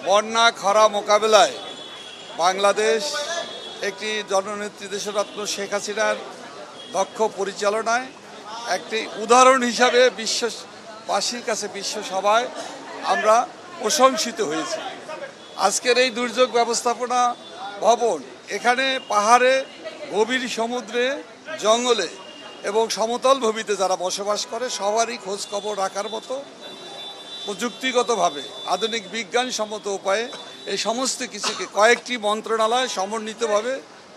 বন্যা খরা মোকাবেলায় বাংলাদেশ একটি জননেত্রী দেশরত্ন শেখ হাসিনার দক্ষ পরিচালনায় একটি উদাহরণ হিসাবে বিশ্ববাসীর কাছে বিশ্বসভায় আমরা প্রশংসিত হয়েছি। আজকের এই দুর্যোগ ব্যবস্থাপনা ভবন এখানে পাহাড়ে, গভীর সমুদ্রে, জঙ্গলে এবং সমতল ভূমিতে যারা বসবাস করে সবারই খোঁজ খবর রাখার মতো প্রযুক্তিগতভাবে আধুনিক বিজ্ঞানসম্মত উপায়ে এই সমস্ত কিছুকে কয়েকটি মন্ত্রণালয় সমন্বিতভাবে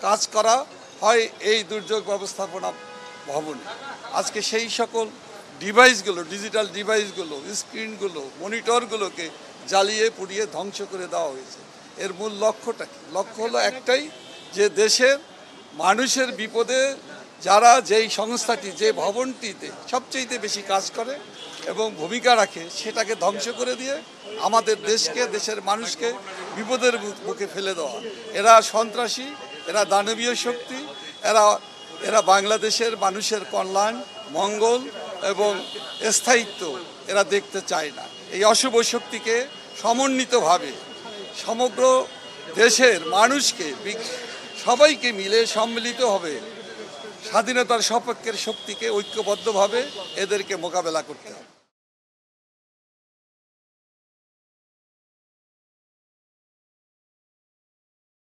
কাজ করা হয় এই দুর্যোগ ব্যবস্থাপনা ভবনে। আজকে সেই সকল ডিভাইসগুলো, ডিজিটাল ডিভাইসগুলো, স্ক্রিনগুলো, মনিটরগুলোকে জ্বালিয়ে পুড়িয়ে ধ্বংস করে দেওয়া হয়েছে। এর মূল লক্ষ্যটা কি? লক্ষ্য হলো একটাই, যে দেশের মানুষের বিপদে যারা যেই সংস্থাটি, যে ভবনটিতে সবচেয়ে বেশি কাজ করে এবং ভূমিকা রাখে, সেটাকে ধ্বংস করে দিয়ে আমাদের দেশকে, দেশের মানুষকে বিপদের মুখে ফেলে দেওয়া। এরা সন্ত্রাসী, এরা দানবীয় শক্তি, এরা বাংলাদেশের মানুষের কল্যাণ, মঙ্গল এবং স্থায়িত্ব এরা দেখতে চায় না। এই অশুভ শক্তিকে সমন্বিতভাবে সমগ্র দেশের মানুষকে, সবাইকে মিলে সম্মিলিতভাবে স্বাধীনতার সপক্ষের শক্তিকে ঐক্যবদ্ধভাবে এদেরকে মোকাবেলা করতে হবে।